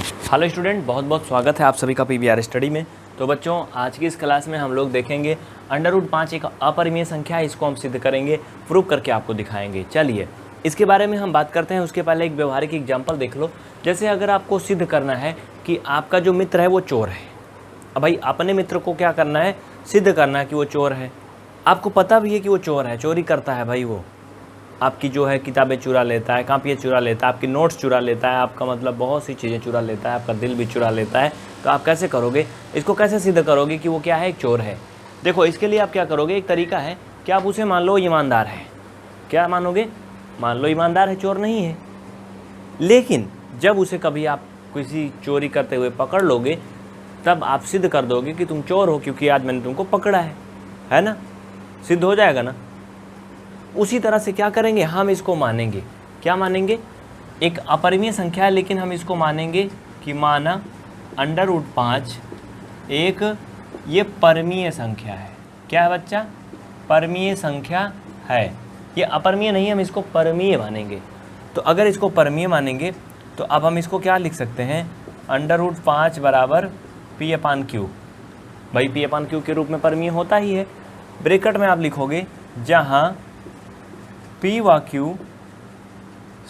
Hello student, बहुत बहुत स्वागत है आप सभी का पीवीआर स्टडी में। तो बच्चों, आज की इस क्लास में हम लोग देखेंगे √5 एक अपरिमेय संख्या है। इसको हम सिद्ध करेंगे, प्रूव करके आपको दिखाएंगे। चलिए इसके बारे में हम बात करते हैं। उसके पहले एक व्यवहारिक एग्जाम्पल देख लो। जैसे अगर आपको सिद्ध करना है कि आपका जो मित्र है वो चोर है। अब भाई अपने मित्र को क्या करना है, सिद्ध करना है कि वो चोर है। आपको पता भी है कि वो चोर है, चोरी करता है भाई। वो आपकी जो है किताबें चुरा लेता है, कापियाँ चुरा लेता है, आपकी नोट्स चुरा लेता है, आपका मतलब बहुत सी चीज़ें चुरा लेता है, आपका दिल भी चुरा लेता है। तो आप कैसे करोगे इसको, कैसे सिद्ध करोगे कि वो क्या है, एक चोर है। देखो इसके लिए आप क्या करोगे, एक तरीका है कि आप उसे मान लो ईमानदार है। क्या मानोगे, मान लो ईमानदार है, चोर नहीं है। लेकिन जब उसे कभी आप किसी चोरी करते हुए पकड़ लोगे तब आप सिद्ध कर दोगे कि तुम चोर हो, क्योंकि आज मैंने तुमको पकड़ा है ना। सिद्ध हो जाएगा ना। उसी तरह से क्या करेंगे, हम इसको मानेंगे। क्या मानेंगे, एक अपरिमेय संख्या है लेकिन हम इसको मानेंगे कि माना √5 एक ये परमीय संख्या है। क्या है बच्चा, परमीय संख्या है। ये अपरिमेय नहीं, हम इसको परमीय मानेंगे। तो अगर इसको परमीय मानेंगे तो अब हम इसको क्या लिख सकते हैं, √5 बराबर P/Q। भाई P/Q के रूप में परमीय होता ही है। ब्रैकेट में आप लिखोगे जहाँ P व Q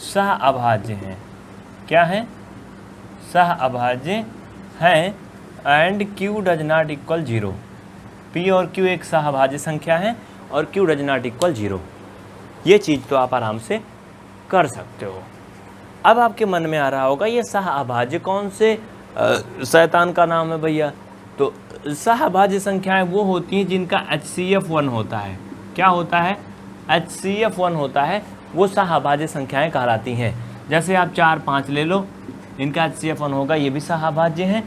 सह अभाज्य हैं। क्या है, सह अभाज्य हैं। And Q does not equal 0। P और Q एक सह अभाज्य संख्या है और Q डज नॉट इक्वल 0। ये चीज़ तो आप आराम से कर सकते हो। अब आपके मन में आ रहा होगा ये सह अभाज्य कौन से शैतान का नाम है भैया। तो सह अभाज्य संख्याएं वो होती हैं जिनका HCF 1 होता है। क्या होता है, HCF 1 होता है, वो सह अभाज्य संख्याएं कहलाती हैं। जैसे आप 4, 5 ले लो, इनका HCF 1 होगा, ये भी सह अभाज्य हैं।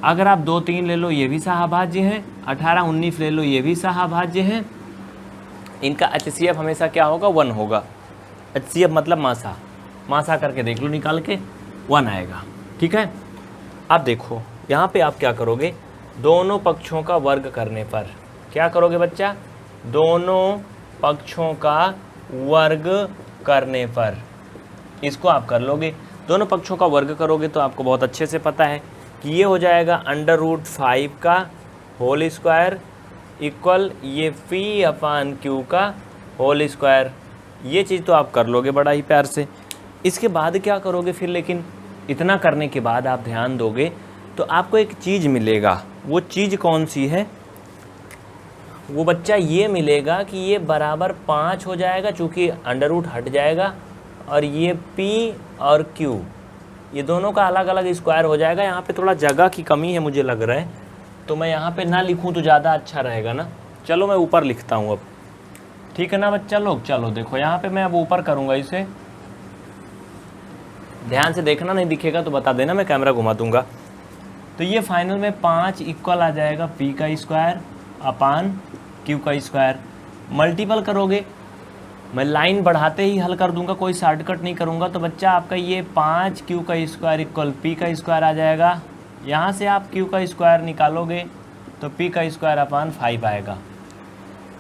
अगर आप 2, 3 ले लो, ये भी सह अभाज्य हैं। 18, 19 ले लो, ये भी सह अभाज्य हैं। इनका HCF हमेशा क्या होगा, 1 होगा। HCF मतलब मासा करके देख लो, निकाल के 1 आएगा। ठीक है। अब देखो यहाँ पे आप क्या करोगे, दोनों पक्षों का वर्ग करने पर क्या करोगे बच्चा, दोनों पक्षों का वर्ग करने पर इसको आप कर लोगे। दोनों पक्षों का वर्ग करोगे तो आपको बहुत अच्छे से पता है कि ये हो जाएगा √5 का होल स्क्वायर इक्वल ये P/Q का होल स्क्वायर। ये चीज़ तो आप कर लोगे बड़ा ही प्यार से। इसके बाद क्या करोगे फिर, लेकिन इतना करने के बाद आप ध्यान दोगे तो आपको एक चीज़ मिलेगा। वो चीज़ कौन सी है, वो बच्चा ये मिलेगा कि ये बराबर 5 हो जाएगा, चूँकि √ हट जाएगा और ये P और Q ये दोनों का अलग अलग स्क्वायर हो जाएगा। यहाँ पे थोड़ा जगह की कमी है मुझे लग रहा है, तो मैं यहाँ पे ना लिखूँ तो ज़्यादा अच्छा रहेगा ना। चलो मैं ऊपर लिखता हूँ अब, ठीक है ना बच्चा लोग। चलो देखो यहाँ पे मैं अब ऊपर करूँगा इसे, ध्यान से देखना, नहीं दिखेगा तो बता देना, मैं कैमरा घुमा दूँगा। तो ये फाइनल में 5 इक्वल आ जाएगा P का स्क्वायर अपान Q का स्क्वायर। मल्टीपल करोगे, मैं लाइन बढ़ाते ही हल कर दूंगा, कोई शॉर्टकट नहीं करूंगा। तो बच्चा आपका ये 5 Q का स्क्वायर इक्वल P का स्क्वायर आ जाएगा। यहाँ से आप Q का स्क्वायर निकालोगे तो P का स्क्वायर अपान 5 आएगा।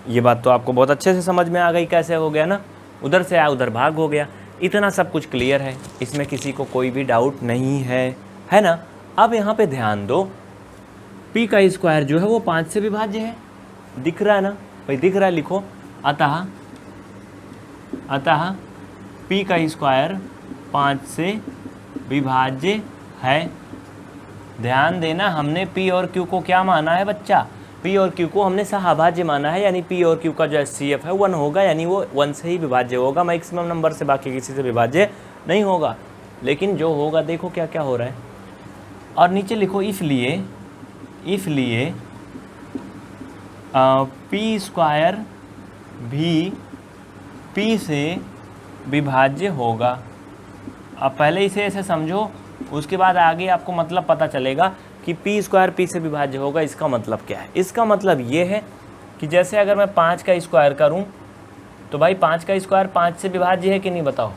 ये बात तो आपको बहुत अच्छे से समझ में आ गई, कैसे हो गया ना, उधर से आया उधर भाग हो गया। इतना सब कुछ क्लियर है, इसमें किसी को कोई भी डाउट नहीं है ना। अब यहाँ पे ध्यान दो, P का स्क्वायर जो है वो 5 से विभाज्य है, दिख रहा है ना भाई, दिख रहा है, लिखो अतः P का स्क्वायर 5 से विभाज्य है। ध्यान देना, हमने P और Q को क्या माना है बच्चा, P और Q को हमने सहअभाज्य माना है, यानी P और Q का जो HCF है 1 होगा, यानी वो 1 से ही विभाज्य होगा, मैक्सिमम नंबर से, बाकी किसी से विभाज्य नहीं होगा। लेकिन जो होगा देखो क्या क्या हो रहा है, और नीचे लिखो इसलिए P स्क्वायर भी P से विभाज्य होगा। अब पहले इसे ऐसे समझो, उसके बाद आगे आपको मतलब पता चलेगा कि P स्क्वायर P से विभाज्य होगा। इसका मतलब क्या है, इसका मतलब ये है कि जैसे अगर मैं 5 का स्क्वायर करूं तो भाई 5 का स्क्वायर 5 से विभाज्य है कि नहीं, बताओ,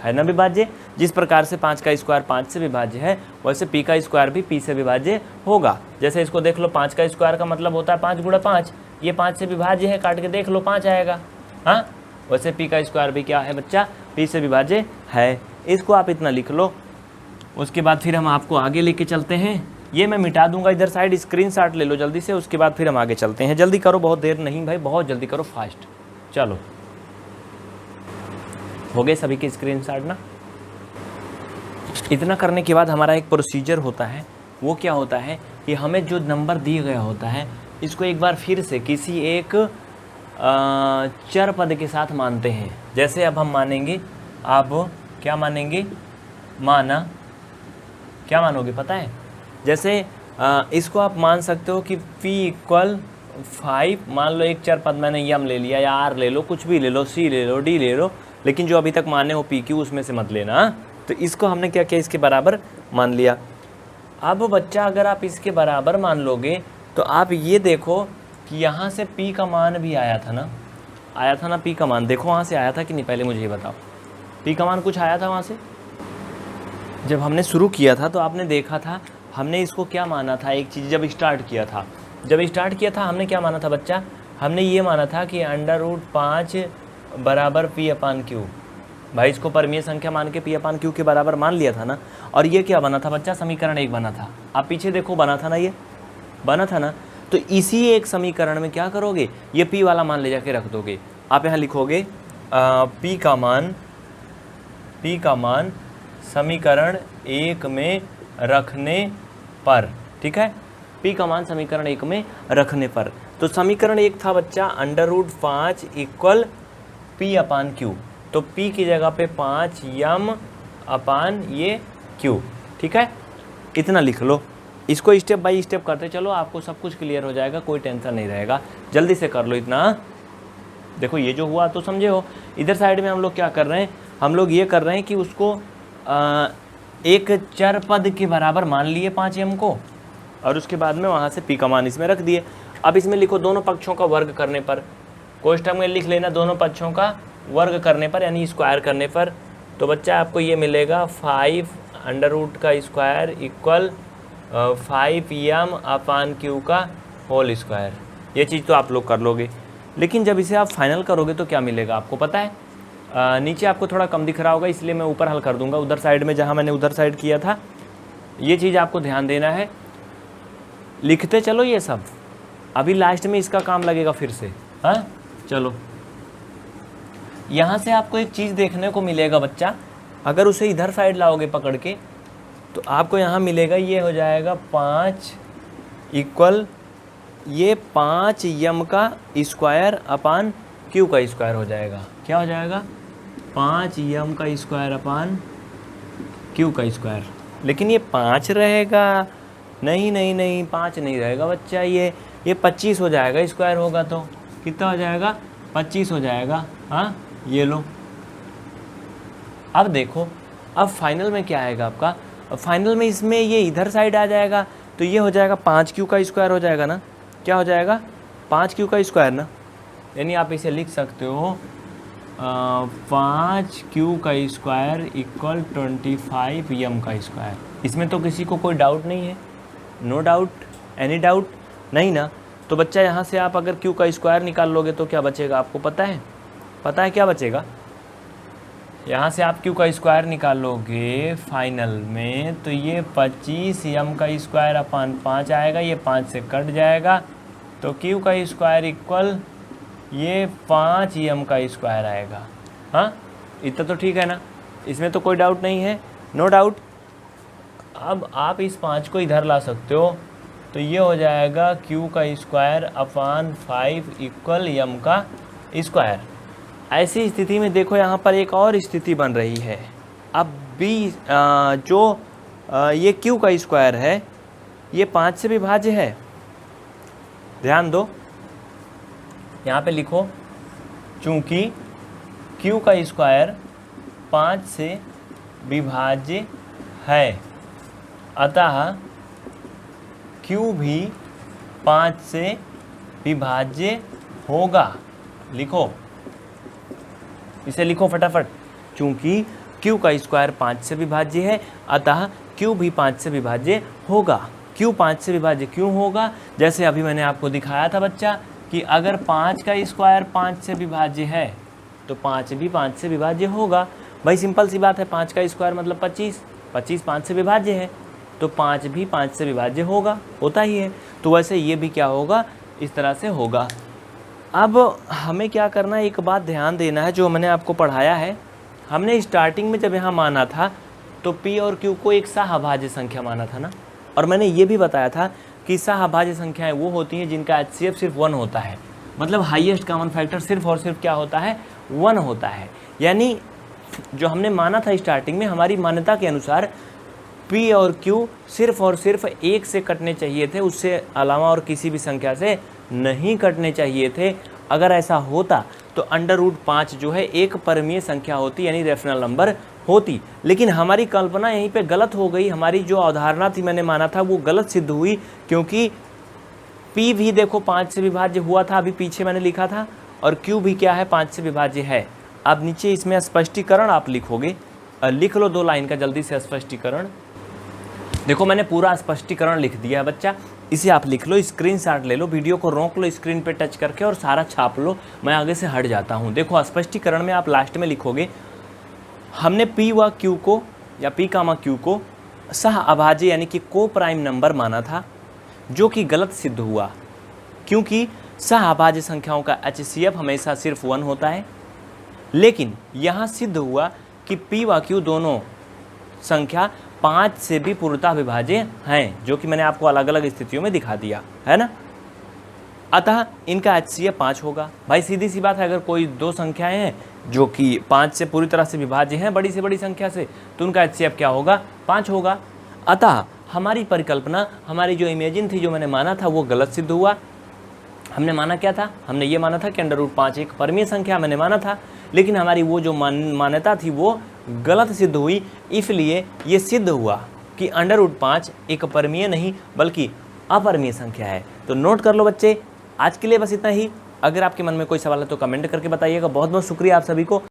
है ना विभाज्य। जिस प्रकार से 5 का स्क्वायर 5 से विभाज्य है, वैसे P का स्क्वायर भी P से विभाज्य होगा। जैसे इसको देख लो, 5 का स्क्वायर का मतलब होता है 5 × 5, ये 5 से विभाज्य है, काट के देख लो 5 आएगा। हाँ, वैसे P का स्क्वायर भी क्या है बच्चा, P से विभाज्य है। इसको आप इतना लिख लो उसके बाद फिर हम आपको आगे लेके चलते हैं। ये मैं मिटा दूंगा इधर साइड, स्क्रीनशॉट ले लो जल्दी से, उसके बाद फिर हम आगे चलते हैं। जल्दी करो, बहुत देर नहीं भाई, बहुत जल्दी करो, फास्ट। चलो, हो गए सभी के स्क्रीनशॉट ना। इतना करने के बाद हमारा एक प्रोसीजर होता है, वो क्या होता है कि हमें जो नंबर दिया गया होता है इसको एक बार फिर से किसी एक चर पद के साथ मानते हैं। जैसे अब हम मानेंगे, आप क्या मानेंगे, माना, क्या मानोगे पता है? जैसे इसको आप मान सकते हो कि p इक्वल 5, मान लो एक चर पद मैंने यम ले लिया या r ले लो, कुछ भी ले लो, c ले लो, d ले लो, लेकिन जो अभी तक माने हो p q उसमें से मत लेना। तो इसको हमने क्या किया, इसके बराबर मान लिया। अब बच्चा अगर आप इसके बराबर मान लोगे तो आप ये देखो कि यहाँ से p का मान भी आया था ना, आया था ना p का मान, देखो वहाँ से आया था कि नहीं, पहले मुझे ये बताओ, p का मान कुछ आया था वहाँ से? जब हमने शुरू किया था तो आपने देखा था हमने इसको क्या माना था, एक चीज़ जब स्टार्ट किया था हमने क्या माना था बच्चा, हमने ये माना था कि √5 बराबर p/q। भाई इसको परमीय संख्या मान के p/q के बराबर मान लिया था ना। और ये क्या बना था बच्चा, समीकरण 1 बना था। आप पीछे देखो, बना था ना, ये बना था ना। तो इसी एक समीकरण में क्या करोगे, ये p वाला मान ले जाके रख दोगे। आप यहाँ लिखोगे p का मान समीकरण 1 में रखने पर, ठीक है, p का मान समीकरण 1 में रखने पर। तो समीकरण 1 था बच्चा √5 इक्वल p/q, तो p की जगह पे 5m/, ये q, ठीक है, इतना लिख लो। इसको स्टेप बाय स्टेप करते चलो, आपको सब कुछ क्लियर हो जाएगा, कोई टेंशन नहीं रहेगा। जल्दी से कर लो इतना। देखो ये जो हुआ तो समझे हो। इधर साइड में हम लोग क्या कर रहे हैं, हम लोग ये कर रहे हैं कि उसको एक चर पद के बराबर मान लिए 5m को, और उसके बाद में वहाँ से p का मान इसमें रख दिए। अब इसमें लिखो दोनों पक्षों का वर्ग करने पर, कोष्ठक में लिख लेना दोनों पक्षों का वर्ग करने पर, यानी स्क्वायर करने पर। तो बच्चा आपको ये मिलेगा 5√² इक्वल 5m/q का होल स्क्वायर। ये चीज़ तो आप लोग कर लोगे, लेकिन जब इसे आप फाइनल करोगे तो क्या मिलेगा आपको पता है? नीचे आपको थोड़ा कम दिख रहा होगा, इसलिए मैं ऊपर हल कर दूंगा, उधर साइड में जहाँ मैंने उधर साइड किया था। ये चीज़ आपको ध्यान देना है, लिखते चलो ये सब, अभी लास्ट में इसका काम लगेगा फिर से। हाँ चलो, यहाँ से आपको एक चीज़ देखने को मिलेगा बच्चा, अगर उसे इधर साइड लाओगे पकड़ के तो आपको यहाँ मिलेगा, ये हो जाएगा 5 इक्वल ये 5m का स्क्वायर/q का स्क्वायर हो जाएगा। क्या हो जाएगा? 5m का स्क्वायर/q का स्क्वायर। लेकिन ये 5 रहेगा, नहीं 5 नहीं रहेगा बच्चा, ये 25 हो जाएगा, स्क्वायर होगा तो कितना हो जाएगा? 25 हो जाएगा। हाँ ये लो। अब देखो, अब फाइनल में क्या आएगा आपका, फाइनल में इसमें ये इधर साइड आ जाएगा, तो ये हो जाएगा 5q का स्क्वायर हो जाएगा ना। क्या हो जाएगा? 5q का स्क्वायर ना, यानी आप इसे लिख सकते हो 5q का स्क्वायर इक्वल 25m का स्क्वायर। इसमें तो किसी को कोई डाउट नहीं है? नो डाउट, एनी डाउट नहीं ना। तो बच्चा यहाँ से आप अगर q का स्क्वायर निकाल लोगे तो क्या बचेगा आपको पता है? पता है क्या बचेगा? यहाँ से आप q का स्क्वायर निकालोगे फाइनल में, तो ये 25m का स्क्वायर/5 आएगा, ये 5 से कट जाएगा, तो q का स्क्वायर इक्वल ये 5m का स्क्वायर आएगा। हाँ इतना तो ठीक है ना, इसमें तो कोई डाउट नहीं है, नो डाउट। अब आप इस 5 को इधर ला सकते हो, तो ये हो जाएगा q का स्क्वायर/5 इक्वल m का स्क्वायर। ऐसी स्थिति में देखो यहाँ पर एक और स्थिति बन रही है। अब भी जो ये q का स्क्वायर है ये 5 से विभाज्य है, ध्यान दो, यहाँ पे लिखो, चूँकि q का स्क्वायर 5 से विभाज्य है, अतः q भी 5 से विभाज्य होगा। लिखो, इसे लिखो फटाफट, चूँकि q का स्क्वायर 5 से विभाज्य है, अतः q भी 5 से विभाज्य होगा। q 5 से विभाज्य क्यों होगा? जैसे अभी मैंने आपको दिखाया था बच्चा कि अगर 5 का स्क्वायर 5 से विभाज्य है तो 5 भी 5 से विभाज्य होगा। भाई सिंपल सी बात है, 5 का स्क्वायर मतलब 25, 25 5 से विभाज्य है, तो 5 भी 5 से विभाज्य होता ही है। तो वैसे ये भी क्या होगा, इस तरह से होगा। अब हमें क्या करना है, एक बात ध्यान देना है, जो मैंने आपको पढ़ाया है, हमने स्टार्टिंग में जब यहाँ माना था तो P और Q को एक सहअभाज्य संख्या माना था ना, और मैंने ये भी बताया था कि सहअभाज्य संख्याएं वो होती हैं जिनका HCF सिर्फ 1 होता है, मतलब हाईएस्ट कॉमन फैक्टर सिर्फ और सिर्फ क्या होता है, 1 होता है। यानी जो हमने माना था स्टार्टिंग में, हमारी मान्यता के अनुसार P और Q सिर्फ और सिर्फ 1 से कटने चाहिए थे, उससे अलावा और किसी भी संख्या से नहीं कटने चाहिए थे। अगर ऐसा होता तो √5 जो है एक परिमेय संख्या होती, यानी रेशनल नंबर होती। लेकिन हमारी कल्पना यहीं पे गलत हो गई, हमारी जो अवधारणा थी मैंने माना था वो गलत सिद्ध हुई, क्योंकि P भी देखो 5 से विभाज्य हुआ था, अभी पीछे मैंने लिखा था, और Q भी क्या है, 5 से विभाज्य है। अब नीचे इसमें स्पष्टीकरण आप लिखोगे, लिख लो 2 लाइन का जल्दी से स्पष्टीकरण। देखो मैंने पूरा स्पष्टीकरण लिख दिया है बच्चा, इसे आप लिख लो, स्क्रीनशॉट ले लो, वीडियो को रोक लो स्क्रीन पे टच करके और सारा छाप लो, मैं आगे से हट जाता हूँ। देखो स्पष्टीकरण में आप लास्ट में लिखोगे, हमने P व Q को या P, Q को सहअभाज्य यानी कि को प्राइम नंबर माना था, जो कि गलत सिद्ध हुआ, क्योंकि सहअभाज्य संख्याओं का HCF हमेशा सिर्फ 1 होता है। लेकिन यहाँ सिद्ध हुआ कि P व Q दोनों संख्या 5 से भी पूर्णतः विभाज्य हैं, जो कि मैंने आपको अलग अलग स्थितियों में दिखा दिया है ना। अतः इनका HCF 5 होगा। भाई सीधी सी बात है, अगर कोई 2 संख्याएं हैं जो कि 5 से पूरी तरह से विभाज्य हैं, बड़ी से बड़ी संख्या से, तो उनका HCF क्या होगा, 5 होगा। अतः हमारी परिकल्पना, हमारी जो इमेजिन थी, जो मैंने माना था, वो गलत सिद्ध हुआ। हमने माना क्या था, हमने ये माना था कि √5 एक परिमेय संख्या मैंने माना था, लेकिन हमारी वो जो मान्यता थी वो गलत सिद्ध हुई। इसलिए ये सिद्ध हुआ कि √5 एक परिमेय नहीं बल्कि अपरिमेय संख्या है। तो नोट कर लो बच्चे, आज के लिए बस इतना ही। अगर आपके मन में कोई सवाल है तो कमेंट करके बताइएगा। बहुत बहुत शुक्रिया आप सभी को।